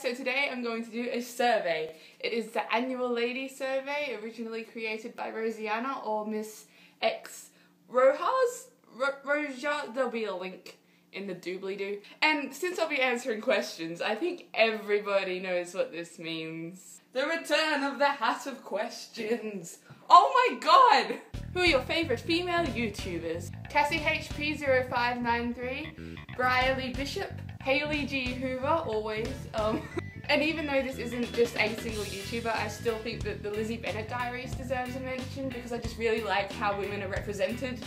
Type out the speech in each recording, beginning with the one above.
So today I'm going to do a survey. It is the annual lady survey, originally created by Rosianna or missxrojas. There'll be a link in the doobly-doo. And since I'll be answering questions, I think everybody knows what this means. The return of the hat of questions. Oh my god! Who are your favourite female YouTubers? Cassie HP0593, Briley Bishop, Hayley G Hoover, always. And even though this isn't just a single YouTuber, I still think that the Lizzie Bennett Diaries deserves a mention because I just really like how women are represented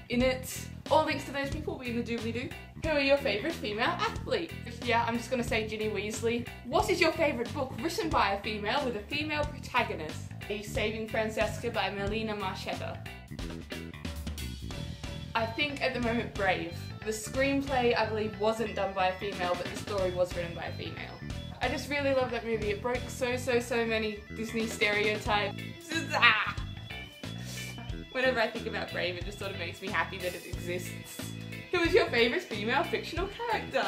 in it. All links to those people will be in the doobly-doo. Who are your favourite female athlete? Yeah, I'm just gonna say Ginny Weasley. What is your favourite book written by a female with a female protagonist? Saving Francesca by Melina Marchetta. I think at the moment Brave. The screenplay, I believe, wasn't done by a female, but the story was written by a female. I just really love that movie. It broke so many Disney stereotypes. Whenever I think about Brave, it just sort of makes me happy that it exists. Who is your favourite female fictional character?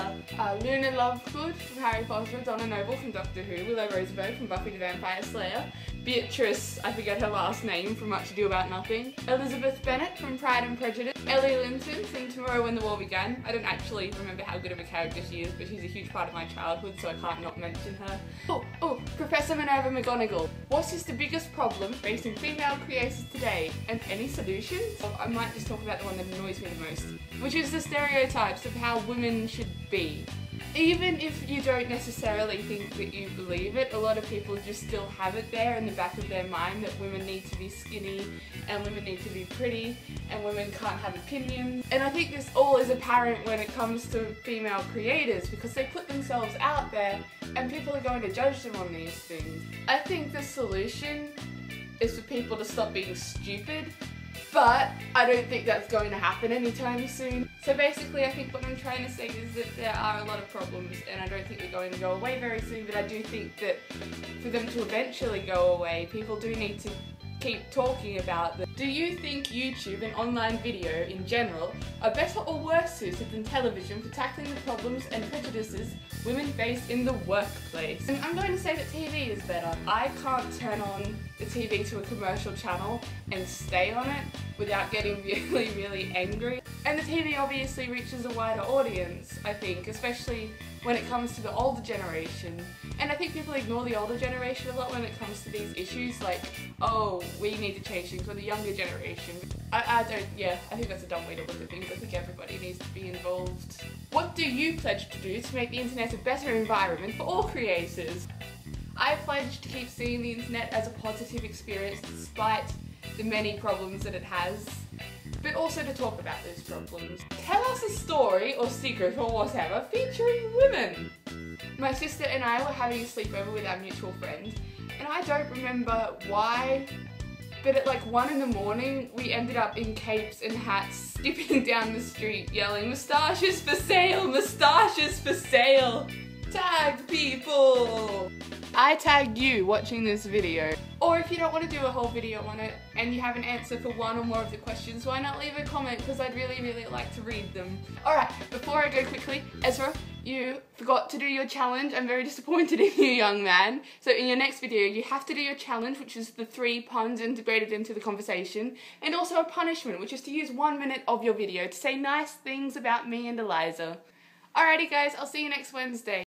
Luna Lovegood from Harry Potter, Donna Noble from Doctor Who, Willow Rosenberg from Buffy the Vampire Slayer, Beatrice, I forget her last name, from Much Ado About Nothing, Elizabeth Bennet from Pride and Prejudice, Ellie Linton from Tomorrow When the War Began. I don't actually remember how good of a character she is, but she's a huge part of my childhood, so I can't not mention her. Oh, Professor Minerva McGonagall. What is the biggest problem facing female creators today, and any solutions? Well, I might just talk about the one that annoys me the most, which is the stereotypes of how women should be. Even if you don't necessarily think that you believe it, a lot of people just still have it there in the back of their mind that women need to be skinny and women need to be pretty and women can't have opinions. And I think this all is apparent when it comes to female creators because they put themselves out there and people are going to judge them on these things. I think the solution is for people to stop being stupid, but I don't think that's going to happen anytime soon. So basically I think what I'm trying to say is that there are a lot of problems and I don't think they're going to go away very soon, but I do think that for them to eventually go away, people do need to keep talking about them. Do you think YouTube and online video in general are better or worse suited than television for tackling the problems and prejudices women face in the workplace? And I'm going to say that TV is better. I can't turn on the TV to a commercial channel and stay on it without getting really angry. And the TV obviously reaches a wider audience, I think, especially when it comes to the older generation. And I think people ignore the older generation a lot when it comes to these issues, like, oh, we need to change things for the younger generation. I think that's a dumb way to look at things. I think everybody needs to be involved. What do you pledge to do to make the internet a better environment for all creators? I pledge to keep seeing the internet as a positive experience despite the many problems that it has, but also to talk about those problems. Tell us a story or secret or whatever featuring women. My sister and I were having a sleepover with our mutual friend, and I don't remember why, but at like 1 in the morning we ended up in capes and hats skipping down the street yelling, "Moustaches for sale! Moustaches for sale! Tag people!" I tagged you watching this video. Or if you don't want to do a whole video on it and you have an answer for one or more of the questions, why not leave a comment, because I'd really like to read them. Alright, before I go quickly, Ezra, you forgot to do your challenge. I'm very disappointed in you, young man. So in your next video, you have to do your challenge, which is the 3 puns integrated into the conversation, and also a punishment, which is to use 1 minute of your video to say nice things about me and Eliza. Alrighty guys, I'll see you next Wednesday.